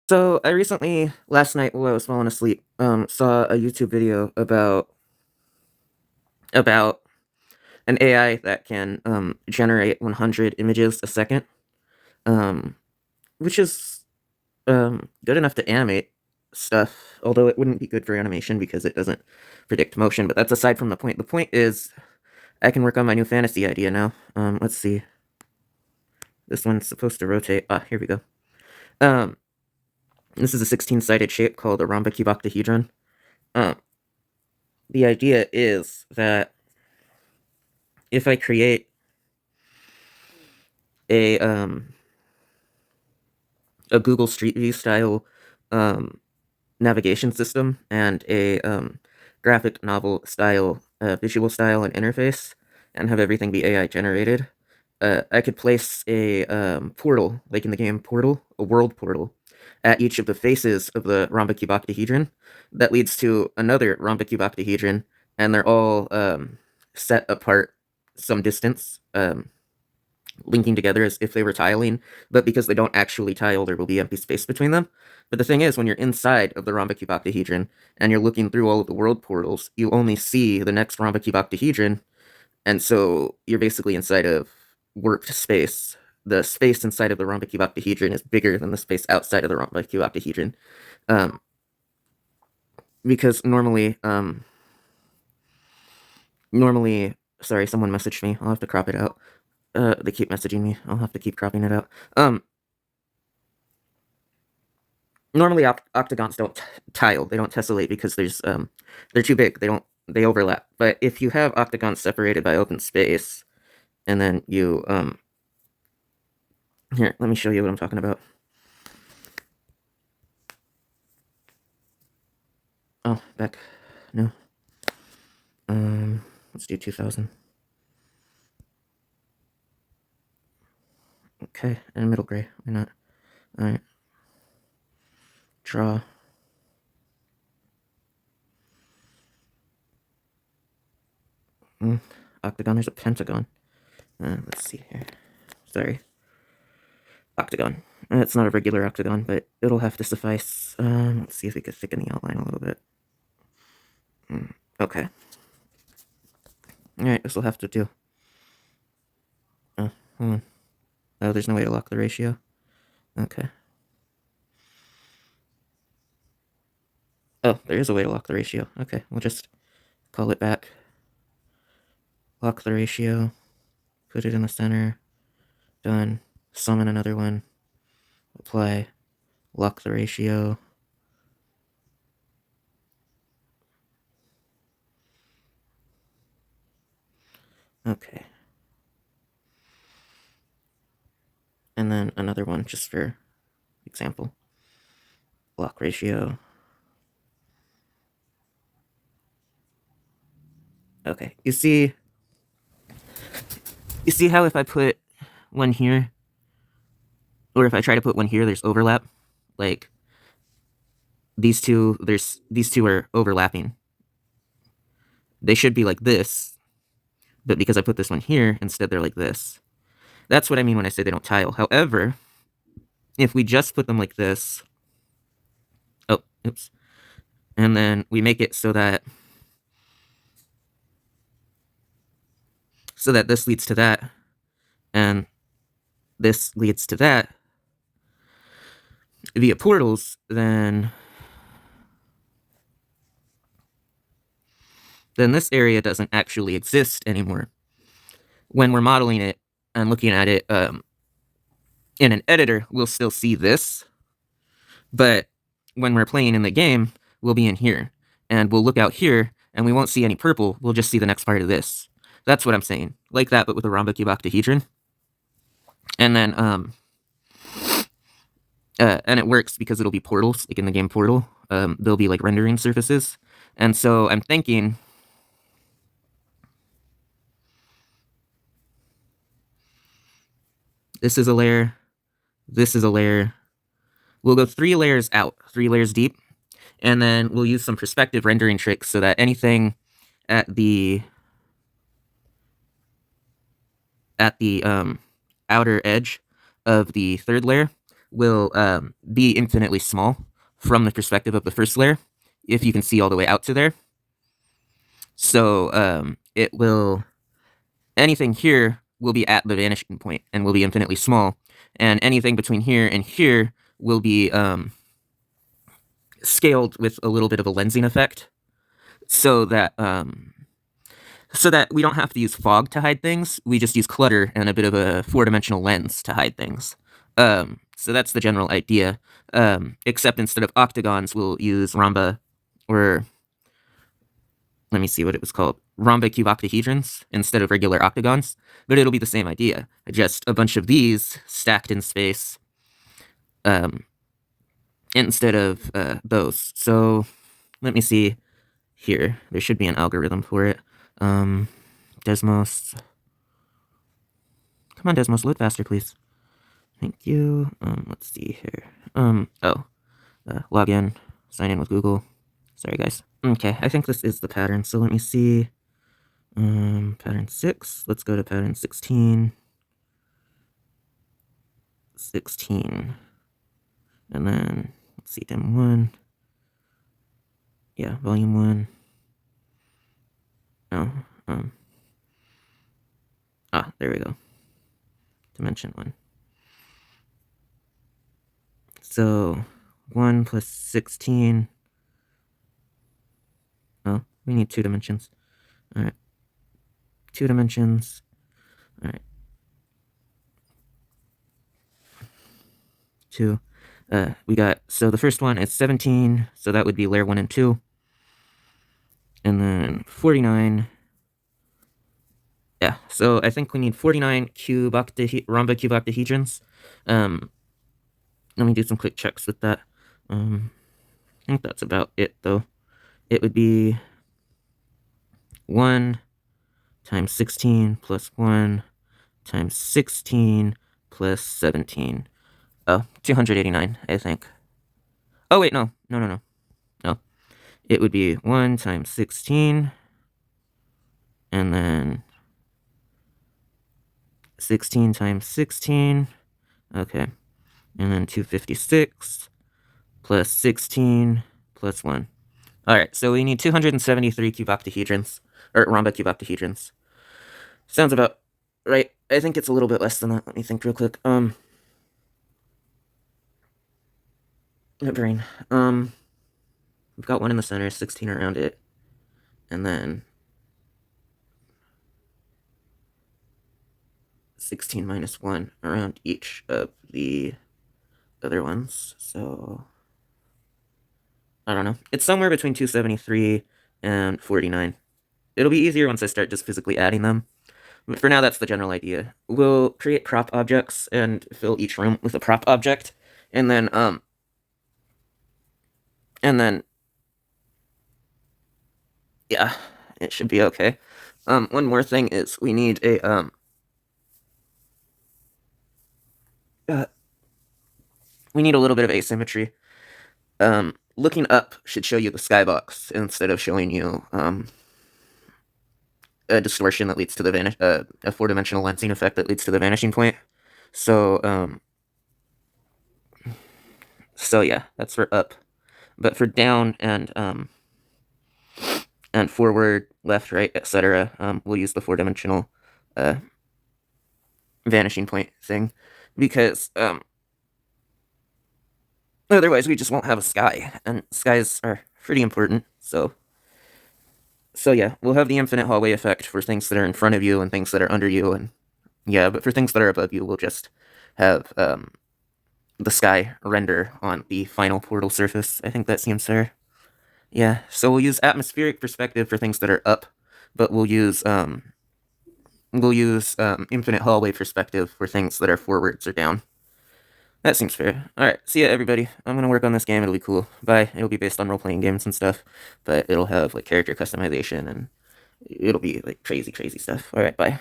So I recently, last night while I was falling asleep, saw a YouTube video about an AI that can generate 100 images a second, um, which is good enough to animate stuff. Although it wouldn't be good for animation because it doesn't predict motion. But that's aside from the point. The point is, I can work on my new fantasy idea now. Let's see. This one's supposed to rotate. Ah, here we go. Um, this is a 16-sided shape called a rhombic octahedron. Um, the idea is that if I create a um a Google Street View style navigation system and a graphic novel style visual style and interface, and have everything be AI generated, I could place a portal, like in the game Portal, a world portal, at each of the faces of the rhombic octahedron that leads to another rhombic octahedron, and they're all set apart some distance, linking together as if they were tiling, but because they don't actually tile, there will be empty space between them. But the thing is, when you're inside of the rhombic octahedron and you're looking through all of the world portals, you only see the next rhombic octahedron, and so you're basically inside of worked space. The space inside of the rhombic octahedron is bigger than the space outside of the rhombic octahedron, um, because normally, sorry, someone messaged me. I'll have to crop it out. They keep messaging me. I'll have to keep cropping it out. Normally octagons don't tile. They don't tessellate because they're too big. They overlap. But if you have octagons separated by open space, and then you here, let me show you what I'm talking about. Oh, back. No. Let's do 2000. Okay, and middle gray. Why not? Alright. Draw. Octagon, there's a pentagon. Let's see here. Sorry. Octagon. It's not a regular octagon, but it'll have to suffice. Let's see if we could thicken the outline a little bit. Okay. Alright, this will have to do. Hold on. Oh, there's no way to lock the ratio. Okay. Oh, there is a way to lock the ratio. Okay, we'll just call it back. Lock the ratio. Put it in the center. Done. Summon another one. Apply. Lock the ratio. Okay. And then another one just for example. Lock ratio. Okay. You see how if I put one here, or if I try to put one here, there's overlap? Like, these two are overlapping. They should be like this, but because I put this one here, instead they're like this. That's what I mean when I say they don't tile. However, if we just put them like this, oh, oops, and then we make it so that this leads to that, and this leads to that via portals, then this area doesn't actually exist anymore. When we're modeling it and looking at it in an editor, we'll still see this, but when we're playing in the game, we'll be in here, and we'll look out here, and we won't see any purple, we'll just see the next part of this. That's what I'm saying. Like that, but with a rhombic octahedron. And then, and it works because it'll be portals, like in the game Portal. They'll be like rendering surfaces. And so I'm thinking, this is a layer, this is a layer. We'll go 3 layers out, 3 layers deep, and then we'll use some perspective rendering tricks so that anything at the outer edge of the 3rd layer will be infinitely small from the perspective of the first layer, if you can see all the way out to there. So it will, anything here will be at the vanishing point and will be infinitely small, and anything between here and here will be scaled with a little bit of a lensing effect, so that we don't have to use fog to hide things. We just use clutter and a bit of a four-dimensional lens to hide things. So that's the general idea. Except instead of octagons, we'll use rhomba, or let me see what it was called, rhombocubooctahedrons instead of regular octagons. But it'll be the same idea, just a bunch of these stacked in space instead of those. So let me see here. There should be an algorithm for it. Desmos. Come on, Desmos, load faster, please. Thank you. Let's see here. Log in, sign in with Google. Sorry, guys. Okay, I think this is the pattern, so let me see. Pattern 6. Let's go to pattern 16. 16. And then, let's see, Dim 1. Yeah, volume 1. No, there we go. Dimension 1. So, 1 plus 16. Oh, we need 2 dimensions. Alright. 2 dimensions. Alright. 2. We got, so the first one is 17, so that would be layer 1 and 2. And then 49. Yeah, so I think we need 49 rhombocubooctahedrons. Let me do some quick checks with that. I think that's about it, though. It would be 1 times 16 plus 1 times 16 plus 17. Oh, 289, I think. Oh, wait, no. No. It would be 1 times 16, and then 16 times 16. Okay. And then 256 plus 16 plus 1. Alright, so we need 273 cuboctahedrons, or rhombocubooctahedrons. Sounds about right. I think it's a little bit less than that. Let me think real quick. My brain. We've got 1 in the center, 16 around it, and then 16 minus 1 around each of the other ones. So I don't know. It's somewhere between 273 and 49. It'll be easier once I start just physically adding them. But for now, that's the general idea. We'll create prop objects and fill each room with a prop object, and then yeah, it should be okay. One more thing is we need a we need a little bit of asymmetry. Looking up should show you the skybox instead of showing you a distortion that leads to the a four-dimensional lensing effect that leads to the vanishing point. So yeah, that's for up. But for down and forward, left, right, etc., we'll use the four-dimensional vanishing point thing, because otherwise we just won't have a sky, and skies are pretty important. So yeah, we'll have the infinite hallway effect for things that are in front of you and things that are under you, and yeah, but for things that are above you, we'll just have the sky render on the final portal surface. I think that seems fair. Yeah, so we'll use atmospheric perspective for things that are up, but we'll use infinite hallway perspective for things that are forwards or down. That seems fair. Alright, see ya, everybody. I'm gonna work on this game. It'll be cool. Bye. It'll be based on role-playing games and stuff, but it'll have, like, character customization, and it'll be, like, crazy stuff. Alright, bye.